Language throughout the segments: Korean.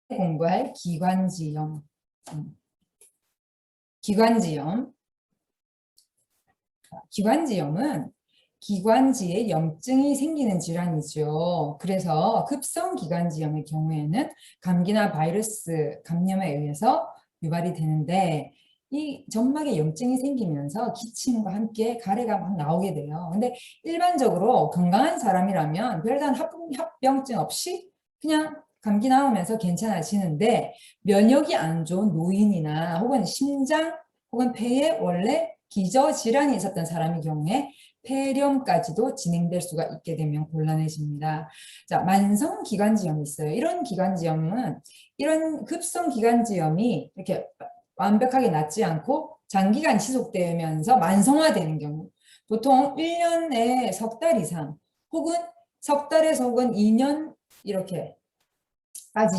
공부할 기관지염. 기관지염. 기관지염은 기관지에 염증이 생기는 질환이죠. 그래서 급성 기관지염의 경우에는 감기나 바이러스 감염에 의해서 유발이 되는데, 이 점막에 염증이 생기면서 기침과 함께 가래가 막 나오게 돼요. 근데 일반적으로 건강한 사람이라면 별다른 합병증 없이 그냥 감기 나오면서 괜찮아지는데, 면역이 안 좋은 노인이나 혹은 심장 혹은 폐에 원래 기저질환이 있었던 사람의 경우에 폐렴까지도 진행될 수가 있게 되면 곤란해집니다. 자, 만성기관지염이 있어요. 이런 기관지염은, 이런 급성 기관지염이 이렇게 완벽하게 낫지 않고 장기간 지속되면서 만성화되는 경우, 보통 1년에 석 달 이상 혹은 석 달에서 혹은 2년 이렇게까지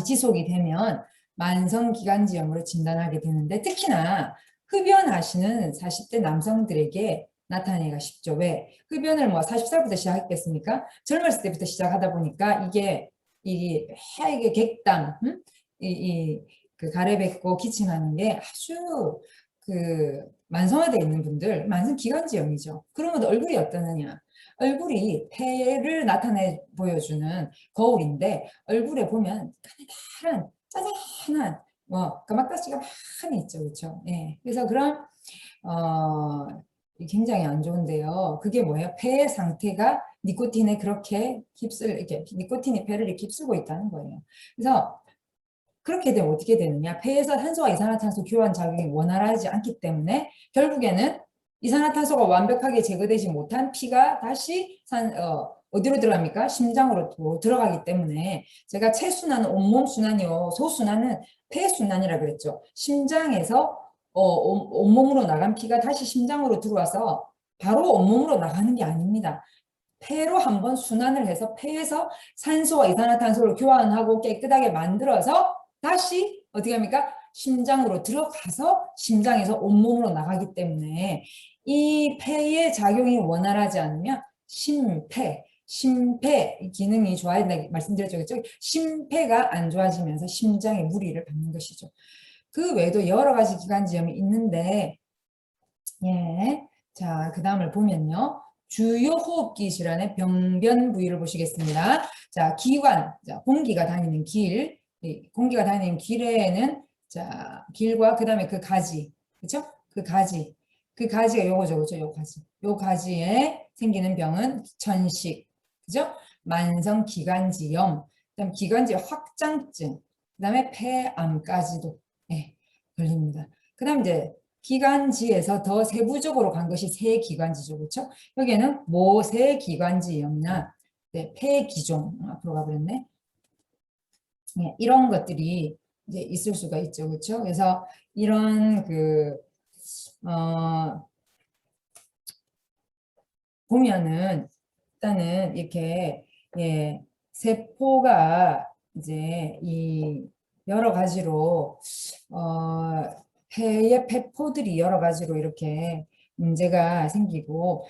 지속이 되면 만성기관지염으로 진단하게 되는데, 특히나 흡연하시는 40대 남성들에게 나타내기가 쉽죠. 왜? 흡연을 뭐 40살부터 시작했겠습니까? 젊었을 때부터 시작하다 보니까 이게 하얗게 객담, 그 가래 뱉고 기침하는 게 아주 그 만성화되어 있는 분들, 만성기관지염이죠. 그러면 얼굴이 어떠느냐? 얼굴이 폐를 나타내 보여주는 거울인데, 얼굴에 보면 가느다란 짜잘한 뭐 까맣가시가 많이 있죠, 그렇죠? 예. 그래서 그런 굉장히 안 좋은데요. 그게 뭐예요? 폐의 상태가 니코틴에 그렇게 이렇게 니코틴이 폐를 이렇게 휩쓸고 있다는 거예요. 그래서 그렇게 되면 어떻게 되느냐? 폐에서 탄소와 이산화탄소 교환 작용이 원활하지 않기 때문에 결국에는 이산화탄소가 완벽하게 제거되지 못한 피가 다시 어디로 들어갑니까? 심장으로 들어가기 때문에, 제가 체순환은 온몸 순환이요, 소순환은 폐순환이라 그랬죠. 심장에서 온몸으로 나간 피가 다시 심장으로 들어와서 바로 온몸으로 나가는 게 아닙니다. 폐로 한번 순환을 해서 폐에서 산소와 이산화탄소를 교환하고 깨끗하게 만들어서 다시 어떻게 합니까? 심장으로 들어가서 심장에서 온몸으로 나가기 때문에, 이 폐의 작용이 원활하지 않으면 심폐 기능이 좋아야 된다 말씀드렸죠. 그렇죠? 심폐가 안 좋아지면서 심장에 무리를 받는 것이죠. 그 외에도 여러 가지 기관지염이 있는데, 예. 자, 그 다음을 보면요. 주요 호흡기 질환의 병변 부위를 보시겠습니다. 자, 기관, 자, 공기가 다니는 길, 공기가 다니는 길에는, 자, 길과 그 다음에 그 가지, 그쵸? 그 가지가 요거죠, 그죠? 요 가지. 요 가지에 생기는 병은 천식, 그죠? 만성 기관지염, 그다음 기관지 확장증, 그 다음에 폐암까지도, 예, 걸립니다. 그 다음 이제 기관지에서 더 세부적으로 간 것이 세기관지죠. 그렇죠? 여기에는 모세기관지염이나 폐기종, 앞으로 가버렸네. 네, 이런 것들이 이제 있을 수가 있죠. 그렇죠? 그래서 이런 보면은 일단은 이렇게, 예, 세포가 이제 이 여러 가지로 폐의 폐포들이 여러 가지로 이렇게 문제가 생기고,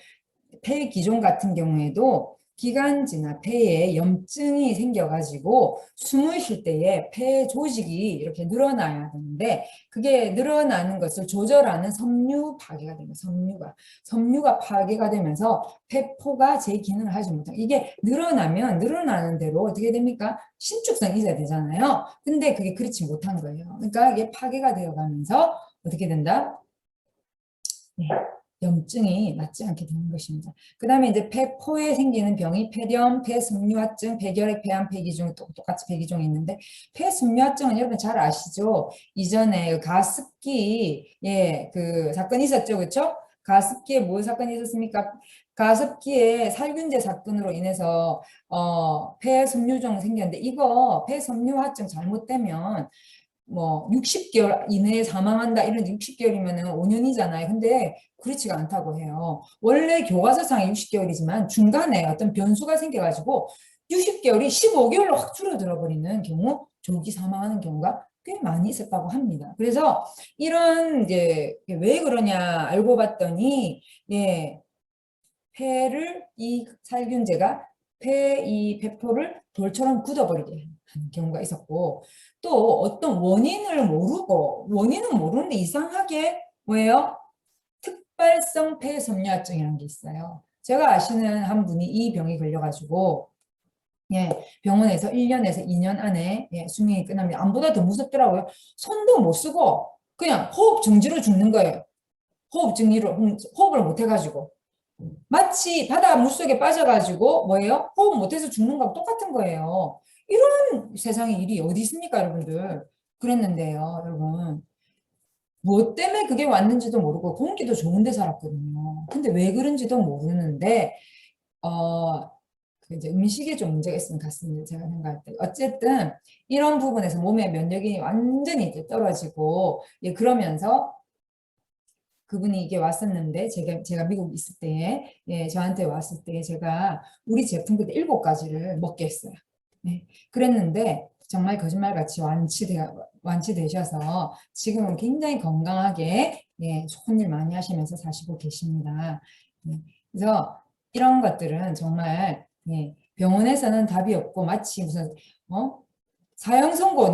폐 기종 같은 경우에도 기관지나 폐에 염증이 생겨가지고 숨을 쉴 때에 폐 조직이 이렇게 늘어나야 되는데, 그게 늘어나는 것을 조절하는 섬유 파괴가 됩니다. 섬유가 파괴가 되면서 폐포가 제 기능을 하지 못하고, 이게 늘어나면 늘어나는 대로 어떻게 됩니까? 신축성이 있어야 되잖아요. 근데 그게 그렇지 못한 거예요. 그러니까 이게 파괴가 되어가면서 어떻게 된다? 네, 염증이 낫지 않게 되는 것입니다. 그 다음에 이제 폐포에 생기는 병이 폐렴, 폐섬유화증, 폐결핵, 폐암, 폐기종, 똑같이 폐기종이 있는데, 폐섬유화증은 여러분 잘 아시죠? 이전에 그 가습기, 예, 그 사건이 있었죠, 그렇죠? 가습기에 뭐 사건이 있었습니까? 가습기에 살균제 사건으로 인해서 폐섬유종 생겼는데, 이거 폐섬유화증 잘못되면 뭐 60개월 이내에 사망한다, 이런 60개월이면은 5년이잖아요. 근데 그렇지가 않다고 해요. 원래 교과서상에 60개월이지만 중간에 어떤 변수가 생겨가지고 60개월이 15개월로 확 줄어들어 버리는 경우, 조기 사망하는 경우가 꽤 많이 있었다고 합니다. 그래서 이런 이제 왜 그러냐 알고 봤더니, 예, 폐를 이 살균제가 이 폐포를 돌처럼 굳어버리게 하는 경우가 있었고, 또 어떤 원인을 모르고, 원인은 모르는데 이상하게 뭐예요? 특발성 폐섬유화증이라는 게 있어요. 제가 아시는 한 분이 이 병이 걸려가지고 예, 병원에서 1년에서 2년 안에 예, 수명이 끝납니다. 암보다 더 무섭더라고요. 손도 못 쓰고 그냥 호흡 정지로 죽는 거예요. 호흡을 못 해가지고. 마치 바다 물속에 빠져가지고 뭐예요? 호흡 못해서 죽는 거하고 똑같은 거예요. 이런 세상에 일이 어디 있습니까, 여러분들? 그랬는데요, 여러분. 뭐 때문에 그게 왔는지도 모르고 공기도 좋은데 살았거든요. 근데 왜 그런지도 모르는데 그 이제 음식에 좀 문제가 있으면 같습니다. 제가 생각할 때. 어쨌든 이런 부분에서 몸의 면역이 완전히 이제 떨어지고 예, 그러면서 그분이 이게 왔었는데 제가 미국 있을 때에 예, 저한테 왔을 때 제가 우리 제품 그때 7가지를 먹게 했어요. 네. 그랬는데 정말 거짓말같이 완치되셔서 지금은 굉장히 건강하게 예, 좋은 일 많이 하시면서 사시고 계십니다. 예. 그래서 이런 것들은 정말 예, 병원에서는 답이 없고 마치 무슨 사형 선고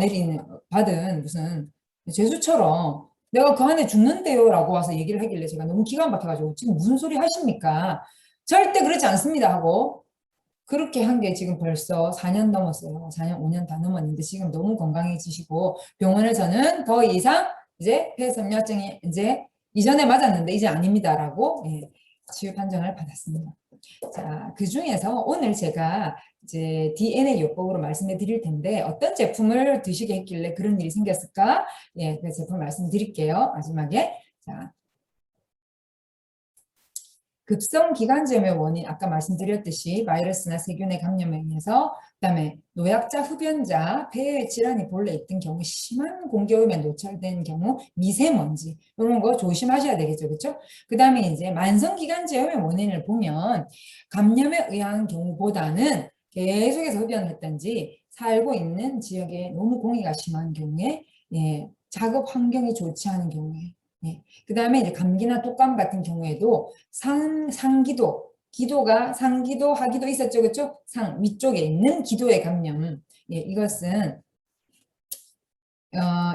받은 무슨 죄수처럼 내가 그 안에 죽는데요 라고 와서 얘기를 하길래 제가 너무 기가 막혀가지고 지금 무슨 소리 하십니까? 절대 그렇지 않습니다 하고 그렇게 한 게 지금 벌써 4년 넘었어요. 4년, 5년 다 넘었는데 지금 너무 건강해지시고 병원에서는 더 이상 이제 폐섬유화증이 이제 이전에 맞았는데 이제 아닙니다라고 예, 치유 판정을 받았습니다. 자, 그 중에서 오늘 제가 이제 DNA 요법으로 말씀해 드릴 텐데 어떤 제품을 드시게 했길래 그런 일이 생겼을까? 예, 그 제품 말씀드릴게요. 마지막에. 자, 급성 기관지염의 원인 아까 말씀드렸듯이 바이러스나 세균의 감염에 의해서 그다음에 노약자, 흡연자, 폐에 질환이 본래 있던 경우 심한 공기오염에 노출된 경우 미세먼지 이런 거 조심하셔야 되겠죠. 그렇죠? 그다음에 이제 만성 기관지염의 원인을 보면 감염에 의한 경우보다는 계속해서 흡연을 했던지 살고 있는 지역에 너무 공기가 심한 경우에 예, 작업 환경이 좋지 않은 경우에 예. 그 다음에 이제 감기나 독감 같은 경우에도 상기도, 기도가 상기도, 하기도 있었죠. 그렇죠? 위쪽에 있는 기도의 감염. 예, 이것은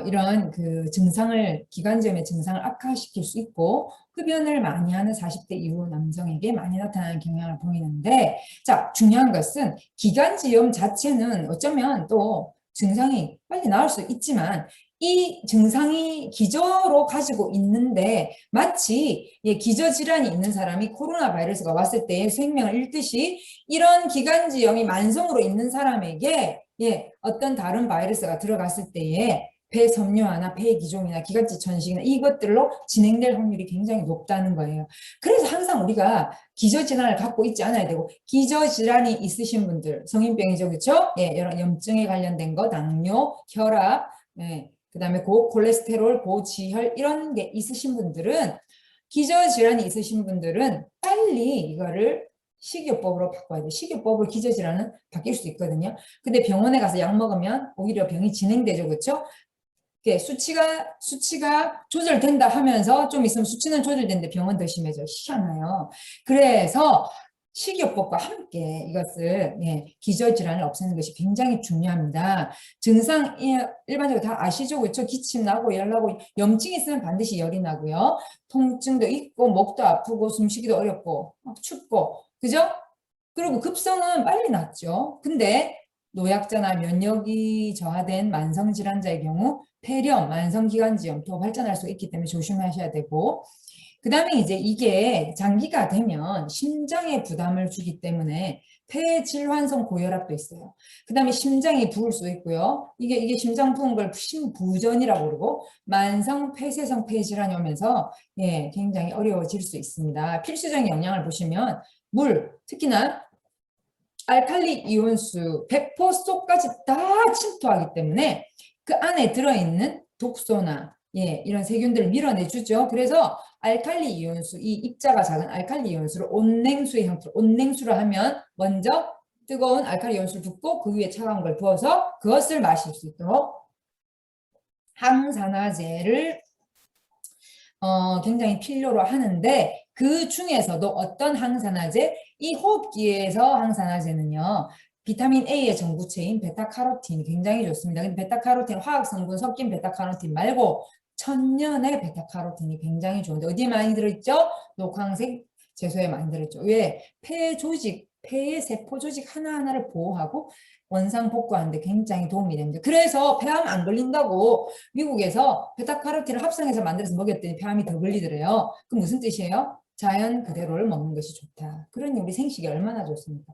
이런 그 증상을, 기관지염의 증상을 악화시킬 수 있고, 흡연을 많이 하는 40대 이후 남성에게 많이 나타나는 경향을 보이는데, 자, 중요한 것은 기관지염 자체는 어쩌면 또 증상이 빨리 나을 수 있지만, 이 증상이 기저로 가지고 있는데, 마치 예, 기저질환이 있는 사람이 코로나 바이러스가 왔을 때 생명을 잃듯이, 이런 기관지염이 만성으로 있는 사람에게 예, 어떤 다른 바이러스가 들어갔을 때에 폐섬유화나 폐기종이나 기관지 천식이나 이것들로 진행될 확률이 굉장히 높다는 거예요. 그래서 항상 우리가 기저질환을 갖고 있지 않아야 되고 기저질환이 있으신 분들, 성인병이죠, 그렇죠? 예, 여러 염증에 관련된 거, 당뇨, 혈압, 예, 그다음에 고콜레스테롤, 고지혈 이런 게 있으신 분들은 기저질환이 있으신 분들은 빨리 이거를 식이요법으로 바꿔야 돼. 식이요법으로 기저질환은 바뀔 수 있거든요. 근데 병원에 가서 약 먹으면 오히려 병이 진행되죠. 그렇죠? 수치가 조절된다 하면서 좀 있으면 수치는 조절되는데 병은 더 심해져. 희한해요. 그래서 식이요법과 함께 이것을 예, 기저질환을 없애는 것이 굉장히 중요합니다. 증상 일반적으로 다 아시죠? 그렇죠? 기침 나고 열 나고 염증이 있으면 반드시 열이 나고요. 통증도 있고 목도 아프고 숨쉬기도 어렵고 춥고 그죠? 그리고 급성은 빨리 낫죠. 근데 노약자나 면역이 저하된 만성질환자의 경우 폐렴, 만성기관지염 또 발전할 수 있기 때문에 조심하셔야 되고 그 다음에 이제 이게 장기가 되면 심장에 부담을 주기 때문에 폐질환성 고혈압도 있어요. 그 다음에 심장이 부을 수 있고요. 이게 심장 부은 걸 심부전이라고 그러고 만성 폐쇄성 폐질환이 오면서 예, 굉장히 어려워질 수 있습니다. 필수적인 영양을 보시면 물, 특히나 알칼리 이온수, 배포 속까지 다 침투하기 때문에 그 안에 들어있는 독소나 예, 이런 세균들을 밀어내주죠. 그래서 알칼리 이온수, 이 입자가 작은 알칼리 이온수를 온냉수의 형태로 온냉수를 하면 먼저 뜨거운 알칼리 이온수를 붓고 그 위에 차가운 걸 부어서 그것을 마실 수 있도록 항산화제를 굉장히 필요로 하는데 그 중에서도 어떤 항산화제? 이 호흡기에서 항산화제는요. 비타민 A의 전구체인 베타카로틴이 굉장히 좋습니다. 근데 베타카로틴 화학 성분 섞인 베타카로틴 말고 천년의 베타카로틴이 굉장히 좋은데 어디에 많이 들어있죠? 녹황색 채소에 많이 들어있죠. 왜? 폐 조직, 폐의 세포 조직 하나하나를 보호하고 원상 복구하는데 굉장히 도움이 됩니다. 그래서 폐암 안 걸린다고 미국에서 베타카로틴을 합성해서 만들어서 먹였더니 폐암이 더 걸리더래요. 그 무슨 뜻이에요? 자연 그대로를 먹는 것이 좋다. 그러니 우리 생식이 얼마나 좋습니까?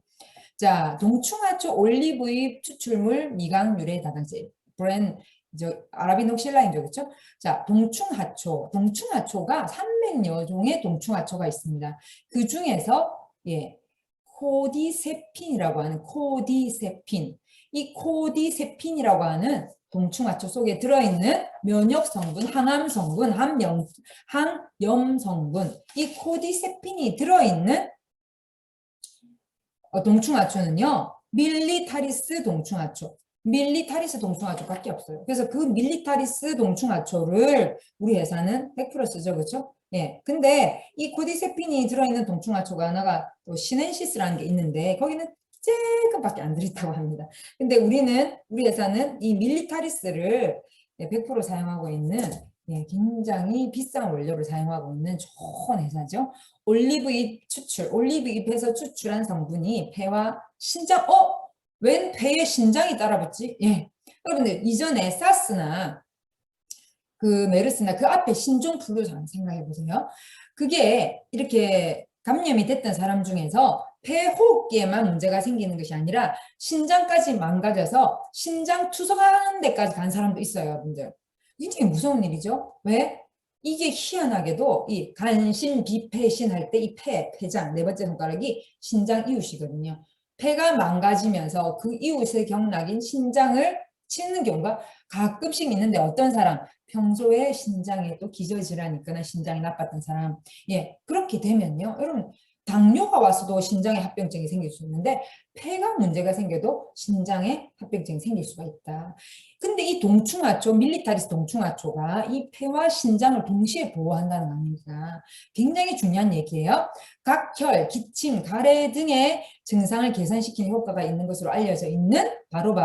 자, 동충하초 올리브유 추출물 미강 유래 다단제 브랜드 아라비 녹실라인죠, 그렇죠? 자, 동충하초가 300여 종의 동충하초가 있습니다. 그 중에서 코디세핀이라고 하는 코디세핀, 이 코디세핀이라고 하는 동충하초 속에 들어있는 면역 성분, 항암 성분, 항염 성분, 이 코디세핀이 들어있는 동충하초는요, 밀리타리스 동충하초밖에 없어요. 그래서 그 밀리타리스 동충하초를 우리 회사는 100% 쓰죠, 그렇죠? 예. 근데 이 코디세핀이 들어있는 동충하초가 하나가 또 시넨시스라는 게 있는데 거기는 조금밖에 안 들어있다고 합니다. 근데 우리 회사는 이 밀리타리스를 100% 사용하고 있는 굉장히 비싼 원료를 사용하고 있는 좋은 회사죠. 올리브잎에서 추출한 성분이 폐와 신장, 웬 폐에 신장이 따라붙지? 예. 여러분들, 이전에 사스나 메르스나 그 앞에 신종플루 생각해 보세요. 그게 이렇게 감염이 됐던 사람 중에서 폐호흡기에만 문제가 생기는 것이 아니라 신장까지 망가져서 신장 투석하는 데까지 간 사람도 있어요, 여러분들. 굉장히 무서운 일이죠. 왜? 이게 희한하게도 이 간신, 비폐신 할 때 이 폐장, 네 번째 손가락이 신장 이웃이거든요. 폐가 망가지면서 그 이웃의 경락인 신장을 치는 경우가 가끔씩 있는데 어떤 사람, 평소에 신장에 또 기저질환이 있거나 신장이 나빴던 사람, 그렇게 되면요. 여러분, 당뇨가 와서도 신장에 합병증이 생길 수 있는데 폐가 문제가 생겨도 신장에 합병증이 생길 수가 있다. 근데 이 동충하초, 밀리타리스 동충하초가 이 폐와 신장을 동시에 보호한다는 거 아닙니까? 굉장히 중요한 얘기예요. 각혈, 기침, 가래 등의 증상을 개선시키는 효과가 있는 것으로 알려져 있는 바로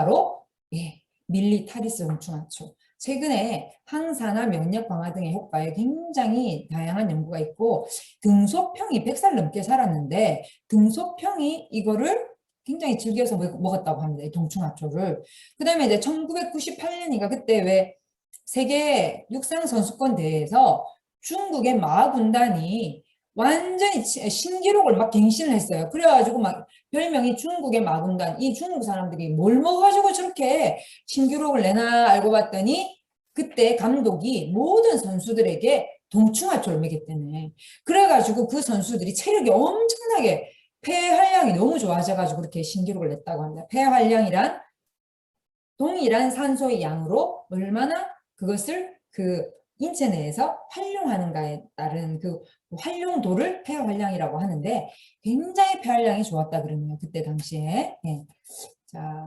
밀리타리스 동충하초. 최근에 항산화, 면역 강화 등의 효과에 굉장히 다양한 연구가 있고 등소평이 100살 넘게 살았는데 등소평이 이거를 굉장히 즐겨서 먹었다고 합니다. 이 동충하초를. 그 다음에 이제 1998년인가 그때 왜 세계 육상 선수권 대회에서 중국의 마 군단이 완전히 신기록을 막 갱신을 했어요. 그래가지고 막 별명이 중국의 마군단. 이 중국 사람들이 뭘 먹어가지고 저렇게 신기록을 내나 알고 봤더니 그때 감독이 모든 선수들에게 동충하초를 먹였다네. 그래가지고 그 선수들이 체력이 엄청나게 폐활량이 너무 좋아져가지고 그렇게 신기록을 냈다고 합니다. 폐활량이란 동일한 산소의 양으로 얼마나 그것을 그 인체 내에서 활용하는가에 따른 그 활용도를 폐활량이라고 하는데 굉장히 폐활량이 좋았다 그러네요. 그때 당시에. 자,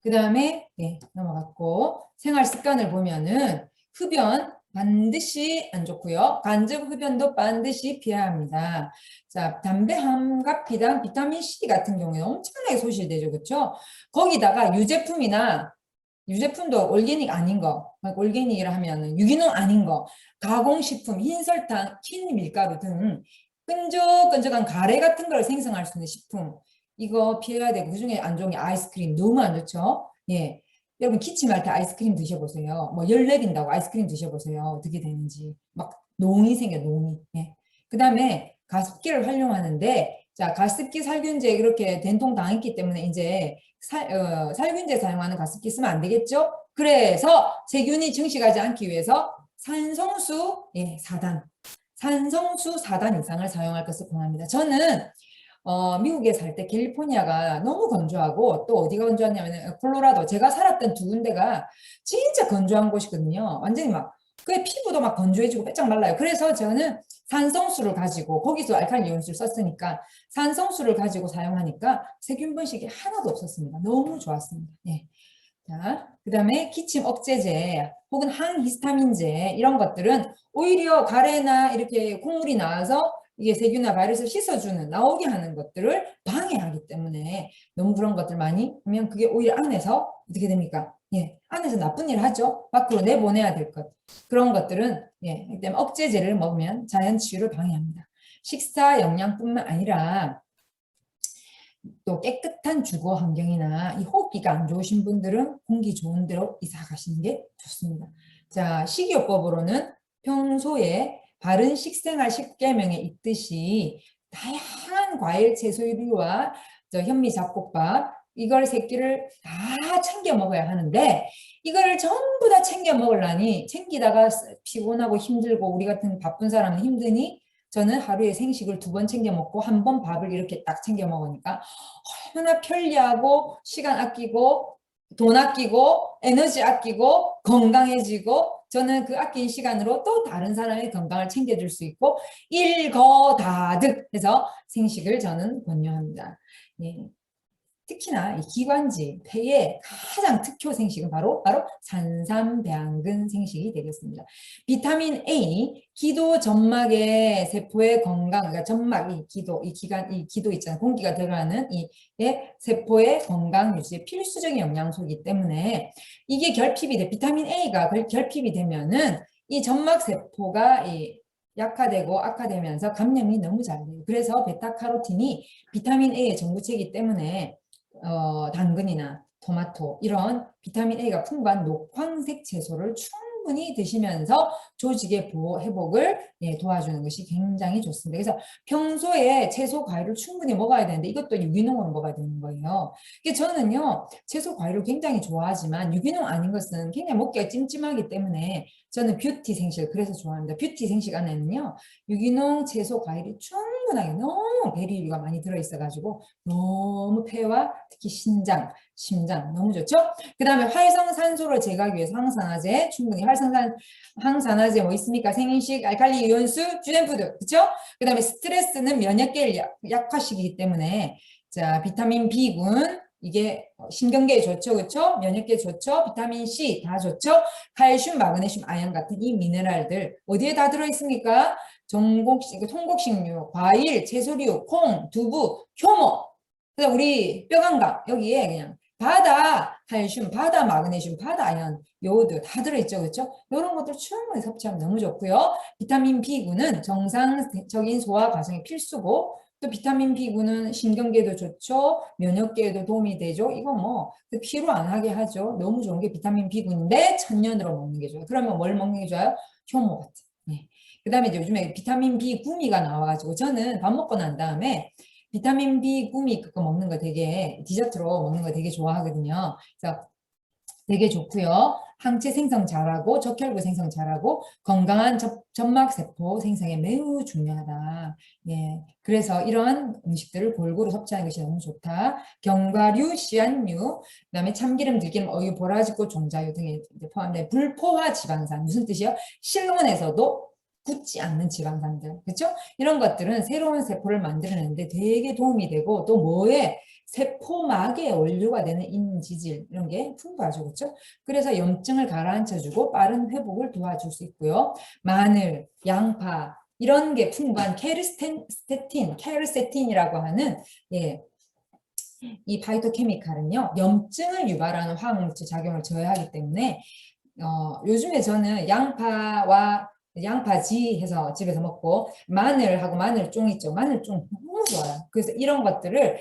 그 다음에 넘어갔고 생활 습관을 보면은 흡연 반드시 안 좋고요. 간접 흡연도 반드시 피해야 합니다. 자, 담배 함갑비단 비타민C 같은 경우에 엄청나게 소실되죠. 그렇죠? 거기다가 유제품도 올게닉 아닌 거, 올게닉이라 하면은 유기농 아닌 거, 가공식품, 흰설탕, 흰 밀가루 등 끈적끈적한 가래 같은 걸 생성할 수 있는 식품 이거 피해야 되고 그중에 안 좋은 게 아이스크림 너무 안 좋죠. 여러분 기침할 때 아이스크림 드셔보세요. 뭐 열 내린다고 아이스크림 드셔보세요. 어떻게 되는지 막 농이 생겨 농이. 그 다음에 가습기를 활용하는데 자 가습기 살균제 이렇게 된통 당했기 때문에 이제 살균제 사용하는 가습기 쓰면 안 되겠죠? 그래서 세균이 증식하지 않기 위해서 산성수 4단 이상을 사용할 것을 권합니다. 저는 미국에 살 때 캘리포니아가 너무 건조하고 또 어디가 건조하냐면 콜로라도 제가 살았던 두 군데가 진짜 건조한 곳이거든요. 완전히 막 그 피부도 막 건조해지고 빼짝 말라요. 그래서 저는 산성수를 가지고 거기서 알칼리 이온수를 썼으니까 산성수를 가지고 사용하니까 세균 번식이 하나도 없었습니다. 너무 좋았습니다. 자, 그 다음에 기침 억제제 혹은 항히스타민제 이런 것들은 오히려 가래나 이렇게 콩물이 나와서 이게 세균이나 바이러스를 씻어주는, 나오게 하는 것들을 방해하기 때문에 너무 그런 것들 많이 하면 그게 오히려 안에서 어떻게 됩니까? 예, 안에서 나쁜 일을 하죠. 밖으로 내보내야 될 것. 그런 것들은, 예, 그렇기 때문에 억제제를 먹으면 자연 치유를 방해합니다. 식사 영양뿐만 아니라 또 깨끗한 주거 환경이나 이 호흡기가 안 좋으신 분들은 공기 좋은 데로 이사 가시는 게 좋습니다. 자, 식이요법으로는 평소에 바른 식생활 10계명에 있듯이 다양한 과일, 채소류와 현미잡곡밥 이걸 새끼를 다 챙겨 먹어야 하는데 이거를 전부 다 챙겨 먹으려니 챙기다가 피곤하고 힘들고 우리 같은 바쁜 사람은 힘드니 저는 하루에 생식을 2번 챙겨 먹고 1번 밥을 이렇게 딱 챙겨 먹으니까 얼마나 편리하고 시간 아끼고 돈 아끼고 에너지 아끼고 건강해지고 저는 그 아낀 시간으로 또 다른 사람의 건강을 챙겨줄 수 있고 일거다득 해서 생식을 저는 권유합니다. 예. 특히나 이 기관지, 폐의 가장 특효 생식은 바로 산삼배양근 생식이 되겠습니다. 비타민 A, 기도 점막의 세포의 건강, 그러니까 점막, 이 기도 있잖아요. 공기가 들어가는 이 세포의 건강 유지에 필수적인 영양소이기 때문에 이게 비타민 A가 결핍이 되면은 이 점막 세포가 약화되고 악화되면서 감염이 너무 잘 돼요. 그래서 베타카로틴이 비타민 A의 전부체이기 때문에 당근이나 토마토 이런 비타민 A가 풍부한 녹황색 채소를 충분히 드시면서 조직의 회복을 도와주는 것이 굉장히 좋습니다. 그래서 평소에 채소, 과일을 충분히 먹어야 되는데 이것도 유기농으로 먹어야 되는 거예요. 저는요 채소, 과일을 굉장히 좋아하지만 유기농 아닌 것은 굉장히 먹기가 찜찜하기 때문에 저는 뷰티 생식을 그래서 좋아합니다. 뷰티 생식 안에는요 유기농 채소, 과일이 충분하게 너무 베리류가 많이 들어있어가지고 너무 폐와 특히 심장 너무 좋죠? 그 다음에 활성산소를 제거하기 위해서 항산화제 충분히 항산화제 뭐 있습니까? 생식, 알칼리 이온수, 주된푸드 그렇죠? 그 다음에 스트레스는 면역계를 약화시키기 때문에 자 비타민 B군 이게 신경계에 좋죠, 그렇죠? 면역계에 좋죠. 비타민 C 다 좋죠. 칼슘, 마그네슘, 아연 같은 이 미네랄들 어디에 다 들어 있습니까? 통곡식류, 과일, 채소류, 콩, 두부, 효모. 그래서 우리 뼈 건강 여기에 그냥 바다 칼슘, 바다 마그네슘, 바다 아연, 요오드 다 들어있죠, 그렇죠? 이런 것들 충분히 섭취하면 너무 좋고요. 비타민 B군은 정상적인 소화 과정이 필수고 또 비타민 B군은 신경계도 좋죠. 면역계에도 도움이 되죠. 이거 뭐 피로 안 하게 하죠. 너무 좋은 게 비타민 B군인데 천년으로 먹는 게 좋아요. 그러면 뭘 먹는 게 좋아요? 효모 같은. 네. 그 다음에 이제 요즘에 비타민 B 구미가 나와가지고 저는 밥 먹고 난 다음에 비타민 B 구미 그거 먹는 거 되게 디저트로 먹는 거 되게 좋아하거든요. 그래서 되게 좋고요. 항체 생성 잘하고 적혈구 생성 잘하고 건강한 점막세포 생성에 매우 중요하다. 예, 그래서 이러한 음식들을 골고루 섭취하는 것이 너무 좋다. 견과류, 씨앗류, 그다음에 참기름, 들기름, 어유, 보라지꽃, 종자유 등에 포함된 불포화 지방산 무슨 뜻이요? 실온에서도 굳지 않는 지방산들, 그렇죠? 이런 것들은 새로운 세포를 만들어내는데 되게 도움이 되고 또 뭐에 세포막의 원료가 되는 인지질 이런 게 풍부하죠, 그렇죠? 그래서 염증을 가라앉혀주고 빠른 회복을 도와줄 수 있고요. 마늘, 양파 이런 게 풍부한 케르세틴이라고 하는 이 파이토케미칼은요 염증을 유발하는 화학물질 작용을 저해하기 때문에 요즘에 저는 양파지 해서 집에서 먹고 마늘하고 마늘쫑 있죠. 마늘쫑 너무 좋아요. 그래서 이런 것들을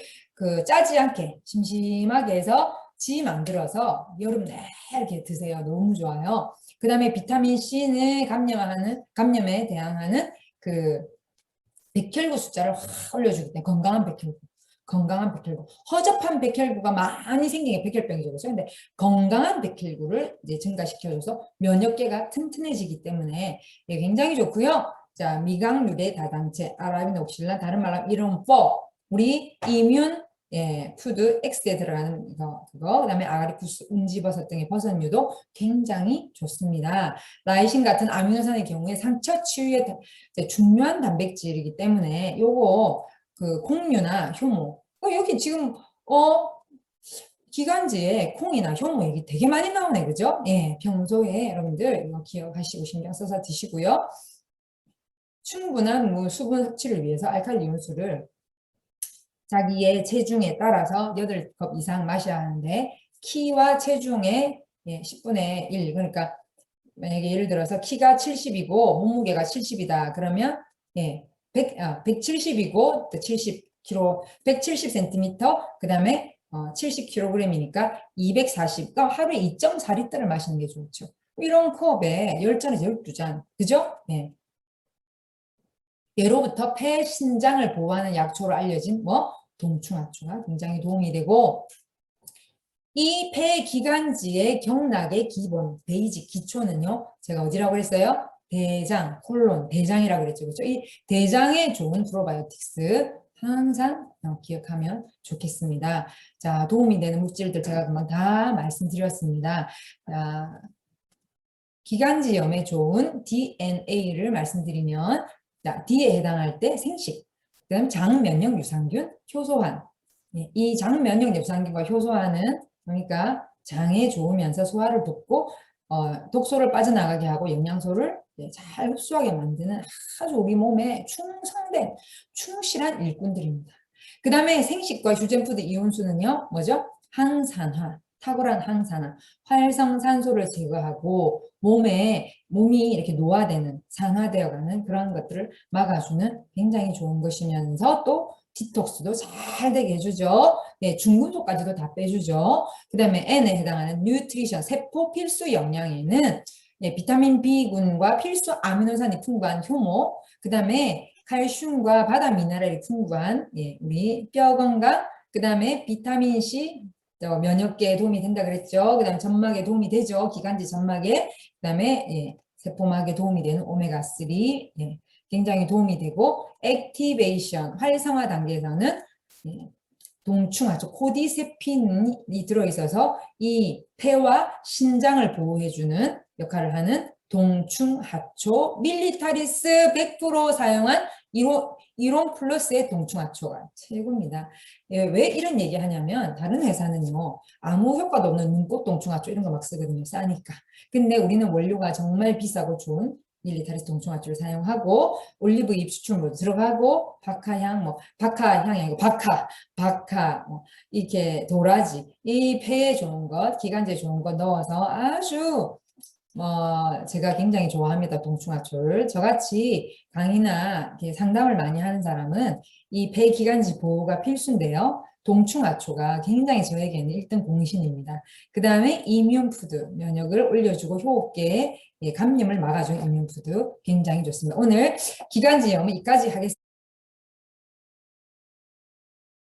짜지 않게 심심하게 해서 지 만들어서 여름 내내 이렇게 드세요. 너무 좋아요. 그 다음에 비타민 C는 감염에 대항하는 백혈구 숫자를 확 올려주기 때문에 건강한 백혈구. 허접한 백혈구가 많이 생기는 게 백혈병이죠. 그렇죠? 근데 건강한 백혈구를 이제 증가시켜줘서 면역계가 튼튼해지기 때문에 굉장히 좋고요. 자, 미각류의 다당체, 아라비녹실란, 다른 말로 이런 4, 우리 이뮨 푸드 X에 들어가는 그거, 그다음에 아가리쿠스, 운지버섯 등의 버섯류도 굉장히 좋습니다. 라이신 같은 아미노산의 경우에 상처 치유에 중요한 단백질이기 때문에 요거 콩류나 효모 여기 지금 기관지에 콩이나 효모 얘기 되게 많이 나오네, 그죠? 예, 평소에 여러분들 이거 기억하시고 신경 써서 드시고요. 충분한 수분 섭취를 위해서 알칼리 이온수를 자기의 체중에 따라서 8컵 이상 마셔야 하는데 키와 체중의 10분의 1 그러니까 만약에 예를 들어서 키가 70이고 몸무게가 70이다 그러면 170이고 70kg 170cm 그 다음에 70kg이니까 240 그러니까 하루에 2.4리터를 마시는 게 좋죠. 이런 컵에 10잔에서 12잔 그죠? 네. 예로부터 폐 신장을 보호하는 약초로 알려진 동충하초가 굉장히 도움이 되고 이 폐기관지의 경락의 기본 베이직 기초는요. 제가 어디라고 했어요? 대장, 콜론, 대장이라고 그랬죠. 그렇죠? 이 대장에 좋은 프로바이오틱스 항상 기억하면 좋겠습니다. 자, 도움이 되는 물질들 제가 금방 다 말씀드렸습니다. 자, 기관지염에 좋은 DNA를 말씀드리면 자, D에 해당할 때 생식, 그다음 장면역 유산균, 효소환. 이 장면역 유산균과 효소환은 그러니까 장에 좋으면서 소화를 돕고 독소를 빠져나가게 하고 영양소를 잘 흡수하게 만드는 아주 우리 몸에 충성된 충실한 일꾼들입니다. 그 다음에 생식과 휴젠푸드 이온수는요. 뭐죠? 항산화, 탁월한 항산화, 활성산소를 제거하고 몸이 이렇게 노화되는, 산화되어가는 그런 것들을 막아주는 굉장히 좋은 것이면서 또 디톡스도 잘 되게 해주죠. 네, 중금속까지도 다 빼주죠. 그 다음에 N에 해당하는 뉴트리션, 세포 필수 영양에는 비타민 B군과 필수 아미노산이 풍부한 효모, 그 다음에 칼슘과 바다 미네랄이 풍부한 우리 뼈 건강, 그 다음에 비타민 C, 면역계에 도움이 된다 그랬죠. 그 다음에 점막에 도움이 되죠. 기관지 점막에. 그 다음에 세포막에 도움이 되는 오메가3 굉장히 도움이 되고 액티베이션 활성화 단계에서는 동충하초 코디세핀이 들어있어서 이 폐와 신장을 보호해주는 역할을 하는 동충하초 밀리타리스 100% 사용한 이론 플러스의 동충하초가 최고입니다. 왜 이런 얘기 하냐면 다른 회사는요 아무 효과도 없는 눈꽃 동충하초 이런 거 막 쓰거든요. 싸니까. 근데 우리는 원료가 정말 비싸고 좋은 밀리타리스 동충하초를 사용하고 올리브잎 추출물도 들어가고 박하향 박하향이 아니고 박하 이렇게 도라지 이 폐에 좋은 것 기관지에 좋은 것 넣어서 아주 제가 굉장히 좋아합니다. 동충하초를. 저같이 강의나 이렇게 상담을 많이 하는 사람은 이 폐기관지 보호가 필수인데요. 동충하초가 굉장히 저에게는 1등 공신입니다. 그 다음에 이뮨푸드, 면역을 올려주고 호흡기에 감염을 막아주는 이뮨푸드 굉장히 좋습니다. 오늘 기관지염은 여기까지 하겠습니다.